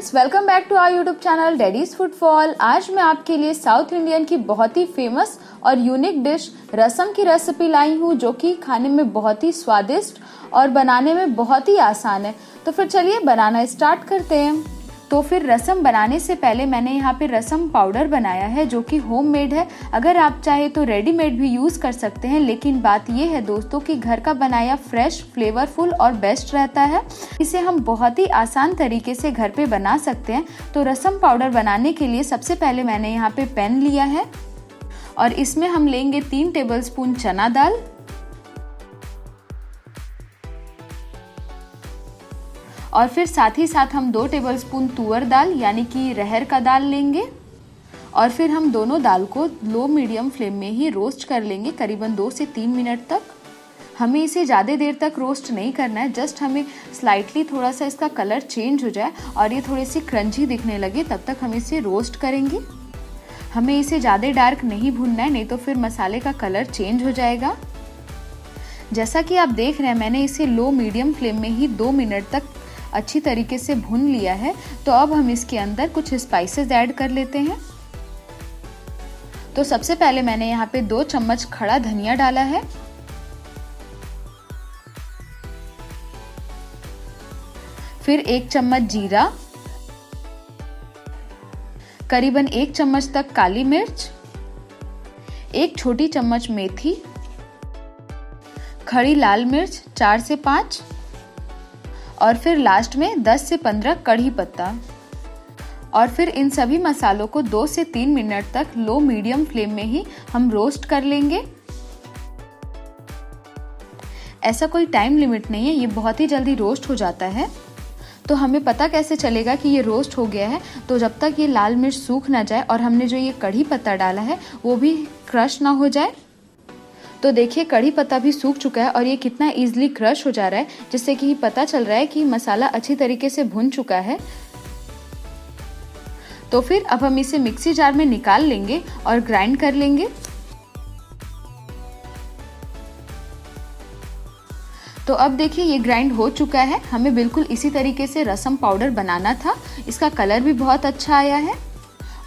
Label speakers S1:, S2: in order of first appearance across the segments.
S1: Friends, welcome back to our YouTube channel daddy's food fall. आज मैं आपके लिए साउथ इंडियन की बहुत ही फेमस और यूनिक डिश रसम की रेसिपी लाई हूँ, जो कि खाने में बहुत ही स्वादिष्ट और बनाने में बहुत ही आसान है। तो फिर चलिए बनाना स्टार्ट करते हैं। तो फिर रसम बनाने से पहले मैंने यहाँ पे रसम पाउडर बनाया है, जो कि होममेड है। अगर आप चाहे तो रेडीमेड भी यूज़ कर सकते हैं, लेकिन बात ये है दोस्तों कि घर का बनाया फ्रेश, फ्लेवरफुल और बेस्ट रहता है। इसे हम बहुत ही आसान तरीके से घर पे बना सकते हैं। तो रसम पाउडर बनाने के लिए सबसे पहले मैंने यहाँ पे पैन लिया है और इसमें हम लेंगे 3 टेबलस्पून चना दाल और फिर साथ ही साथ हम 2 टेबलस्पून तुअर दाल यानी कि रहर का दाल लेंगे और फिर हम दोनों दाल को लो मीडियम फ्लेम में ही रोस्ट कर लेंगे करीबन 2 से 3 मिनट तक। हमें इसे ज़्यादा देर तक रोस्ट नहीं करना है, जस्ट हमें स्लाइटली थोड़ा सा इसका कलर चेंज हो जाए और ये थोड़ी सी क्रंची दिखने लगे तब तक हम इसे रोस्ट करेंगे। हमें इसे ज़्यादा डार्क नहीं भूनना है, नहीं तो फिर मसाले का कलर चेंज हो जाएगा। जैसा कि आप देख रहे हैं, मैंने इसे लो मीडियम फ्लेम में ही 2 मिनट तक अच्छी तरीके से भून लिया है। तो अब हम इसके अंदर कुछ स्पाइसेस ऐड कर लेते हैं। तो सबसे पहले मैंने यहाँ पे 2 चम्मच खड़ा धनिया डाला है, फिर 1 चम्मच जीरा, करीबन 1 चम्मच तक काली मिर्च, 1 छोटी चम्मच मेथी, खड़ी लाल मिर्च 4 से 5 और फिर लास्ट में 10 से 15 कड़ी पत्ता। और फिर इन सभी मसालों को 2 से 3 मिनट तक लो मीडियम फ्लेम में ही हम रोस्ट कर लेंगे। ऐसा कोई टाइम लिमिट नहीं है, ये बहुत ही जल्दी रोस्ट हो जाता है। तो हमें पता कैसे चलेगा कि ये रोस्ट हो गया है? तो जब तक ये लाल मिर्च सूख ना जाए और हमने जो ये कड़ी पत्ता डाला है वो भी क्रश ना हो जाए। तो देखिए कड़ी पत्ता भी सूख चुका है और ये कितना इजीली क्रश हो जा रहा है, जिससे कि पता चल रहा है कि मसाला अच्छी तरीके से भुन चुका है। तो फिर अब हम इसे मिक्सी जार में निकाल लेंगे और ग्राइंड कर लेंगे। तो अब देखिए ये ग्राइंड हो चुका है। हमें बिल्कुल इसी तरीके से रसम पाउडर बनाना था। इसका कलर भी बहुत अच्छा आया है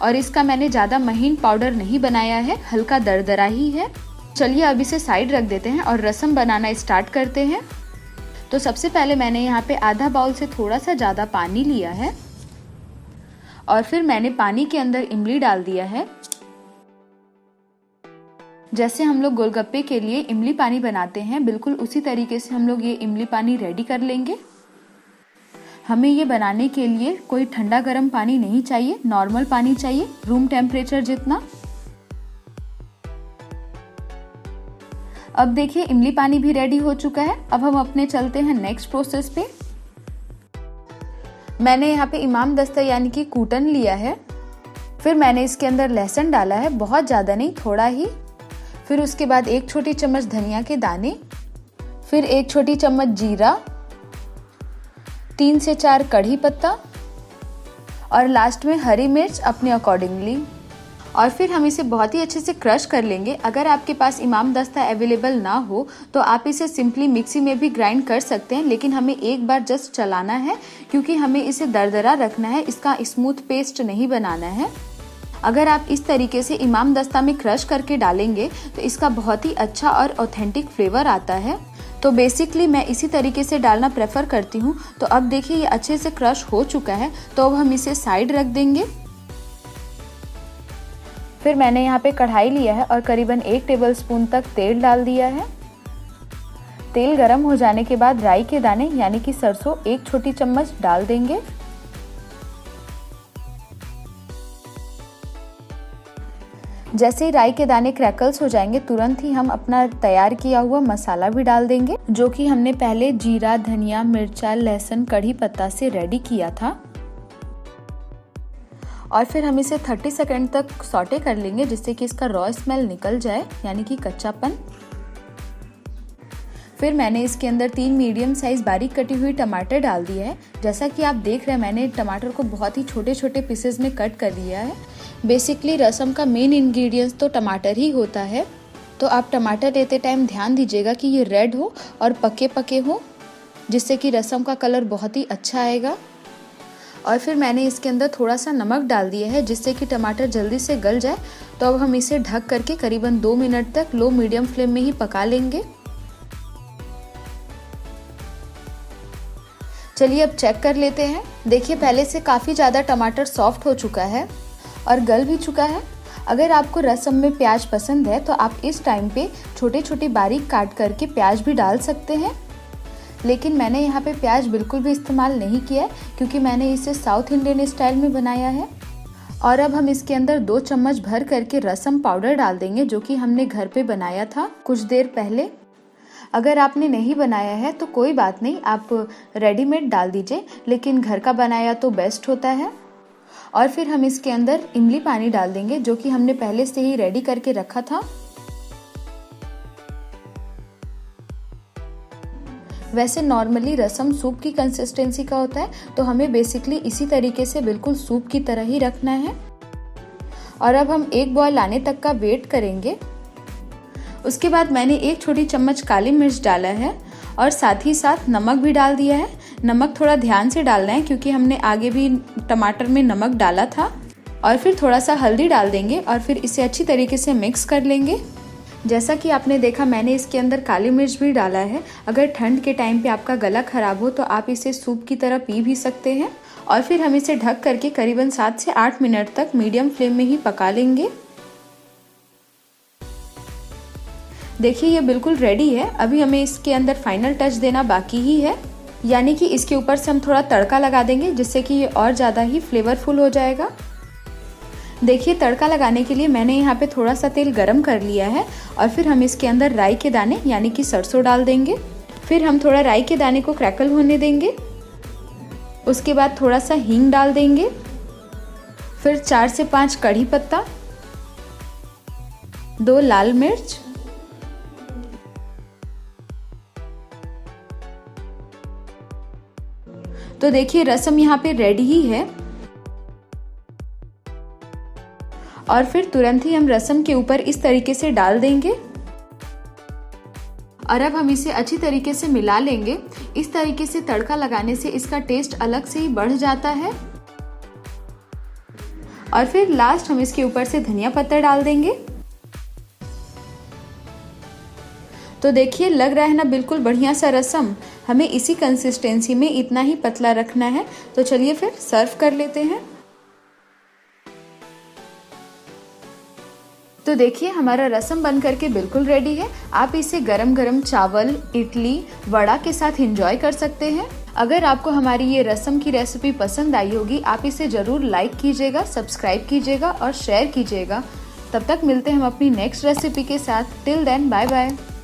S1: और इसका मैंने ज़्यादा महीन पाउडर नहीं बनाया है, हल्का दरदरा ही है। चलिए अब इसे साइड रख देते हैं और रसम बनाना स्टार्ट करते हैं। तो सबसे पहले मैंने यहाँ पे आधा बाउल से थोड़ा सा ज़्यादा पानी लिया है और फिर मैंने पानी के अंदर इमली डाल दिया है। जैसे हम लोग गोलगप्पे के लिए इमली पानी बनाते हैं, बिल्कुल उसी तरीके से हम लोग ये इमली पानी रेडी कर लेंगे। हमें ये बनाने के लिए कोई ठंडा गर्म पानी नहीं चाहिए, नॉर्मल पानी चाहिए, रूम टेम्परेचर जितना। अब देखिए इमली पानी भी रेडी हो चुका है। अब हम अपने चलते हैं नेक्स्ट प्रोसेस पे। मैंने यहाँ पे इमाम दस्ता यानी कि कूटन लिया है। फिर मैंने इसके अंदर लहसुन डाला है, बहुत ज़्यादा नहीं, थोड़ा ही। फिर उसके बाद 1 छोटी चम्मच धनिया के दाने, फिर 1 छोटी चम्मच जीरा, 3 से 4 कड़ी पत्ता और लास्ट में हरी मिर्च अपने अकॉर्डिंगली। और फिर हम इसे बहुत ही अच्छे से क्रश कर लेंगे। अगर आपके पास इमाम दस्ता अवेलेबल ना हो तो आप इसे सिंपली मिक्सी में भी ग्राइंड कर सकते हैं, लेकिन हमें एक बार जस्ट चलाना है क्योंकि हमें इसे दरदरा रखना है, इसका स्मूथ पेस्ट नहीं बनाना है। अगर आप इस तरीके से इमाम दस्ता में क्रश करके डालेंगे तो इसका बहुत ही अच्छा और ऑथेंटिक फ्लेवर आता है। तो बेसिकली मैं इसी तरीके से डालना प्रेफर करती हूँ। तो अब देखिए ये अच्छे से क्रश हो चुका है, तो अब हम इसे साइड रख देंगे। फिर मैंने यहाँ पे कढ़ाई लिया है और करीबन 1 टेबलस्पून तक तेल डाल दिया है। तेल गरम हो जाने के बाद राई के दाने यानी कि सरसों 1 छोटी चम्मच डाल देंगे। जैसे ही राई के दाने क्रैकल्स हो जाएंगे, तुरंत ही हम अपना तैयार किया हुआ मसाला भी डाल देंगे, जो कि हमने पहले जीरा, धनिया, मिर्चा, लहसुन, कड़ी पत्ता से रेडी किया था। और फिर हम इसे 30 सेकंड तक सॉटे कर लेंगे, जिससे कि इसका रॉ स्मेल निकल जाए यानी कि कच्चापन। फिर मैंने इसके अंदर 3 मीडियम साइज बारीक कटी हुई टमाटर डाल दिया है। जैसा कि आप देख रहे हैं, मैंने टमाटर को बहुत ही छोटे छोटे पीसेस में कट कर दिया है। बेसिकली रसम का मेन इंग्रेडिएंट्स तो टमाटर ही होता है, तो आप टमाटर लेते टाइम ध्यान दीजिएगा कि ये रेड हो और पके पके हो, जिससे कि रसम का कलर बहुत ही अच्छा आएगा। और फिर मैंने इसके अंदर थोड़ा सा नमक डाल दिया है जिससे कि टमाटर जल्दी से गल जाए। तो अब हम इसे ढक करके करीबन 2 मिनट तक लो मीडियम फ्लेम में ही पका लेंगे। चलिए अब चेक कर लेते हैं। देखिए पहले से काफ़ी ज़्यादा टमाटर सॉफ्ट हो चुका है और गल भी चुका है। अगर आपको रसम में प्याज पसंद है तो आप इस टाइम पे छोटे छोटे बारीक काट करके प्याज भी डाल सकते हैं, लेकिन मैंने यहाँ पे प्याज बिल्कुल भी इस्तेमाल नहीं किया है क्योंकि मैंने इसे साउथ इंडियन स्टाइल में बनाया है। और अब हम इसके अंदर 2 चम्मच भर करके रसम पाउडर डाल देंगे जो कि हमने घर पे बनाया था कुछ देर पहले। अगर आपने नहीं बनाया है तो कोई बात नहीं, आप रेडीमेड डाल दीजिए, लेकिन घर का बनाया तो बेस्ट होता है। और फिर हम इसके अंदर इमली पानी डाल देंगे जो कि हमने पहले से ही रेडी करके रखा था। वैसे नॉर्मली रसम सूप की कंसिस्टेंसी का होता है, तो हमें बेसिकली इसी तरीके से बिल्कुल सूप की तरह ही रखना है। और अब हम 1 बॉयल आने तक का वेट करेंगे। उसके बाद मैंने 1 छोटी चम्मच काली मिर्च डाला है और साथ ही साथ नमक भी डाल दिया है। नमक थोड़ा ध्यान से डालना है क्योंकि हमने आगे भी टमाटर में नमक डाला था। और फिर थोड़ा सा हल्दी डाल देंगे और फिर इसे अच्छी तरीके से मिक्स कर लेंगे। जैसा कि आपने देखा मैंने इसके अंदर काली मिर्च भी डाला है। अगर ठंड के टाइम पे आपका गला खराब हो तो आप इसे सूप की तरह पी भी सकते हैं। और फिर हम इसे ढक करके करीबन 7 से 8 मिनट तक मीडियम फ्लेम में ही पका लेंगे। देखिए ये बिल्कुल रेडी है। अभी हमें इसके अंदर फाइनल टच देना बाकी ही है, यानी कि इसके ऊपर से हम थोड़ा तड़का लगा देंगे जिससे कि ये और ज़्यादा ही फ्लेवरफुल हो जाएगा। देखिए तड़का लगाने के लिए मैंने यहाँ पे थोड़ा सा तेल गरम कर लिया है और फिर हम इसके अंदर राई के दाने यानी कि सरसों डाल देंगे। फिर हम थोड़ा राई के दाने को क्रैकल होने देंगे। उसके बाद थोड़ा सा हींग डाल देंगे। फिर 4 से 5 कड़ी पत्ता, 2 लाल मिर्च, तो देखिए रसम यहाँ पे रेडी ही है। और फिर तुरंत ही हम रसम के ऊपर इस तरीके से डाल देंगे और अब हम इसे अच्छी तरीके से मिला लेंगे। इस तरीके से तड़का लगाने से इसका टेस्ट अलग से ही बढ़ जाता है। और फिर लास्ट हम इसके ऊपर से धनिया पत्ता डाल देंगे। तो देखिए लग रहा है ना बिल्कुल बढ़िया सा रसम। हमें इसी कंसिस्टेंसी में इतना ही पतला रखना है। तो चलिए फिर सर्व कर लेते हैं। तो देखिए हमारा रसम बन करके बिल्कुल रेडी है। आप इसे गरम गरम चावल, इडली, वड़ा के साथ एंजॉय कर सकते हैं। अगर आपको हमारी ये रसम की रेसिपी पसंद आई होगी, आप इसे ज़रूर लाइक कीजिएगा, सब्सक्राइब कीजिएगा और शेयर कीजिएगा। तब तक मिलते हैं हम अपनी नेक्स्ट रेसिपी के साथ। Till then bye bye.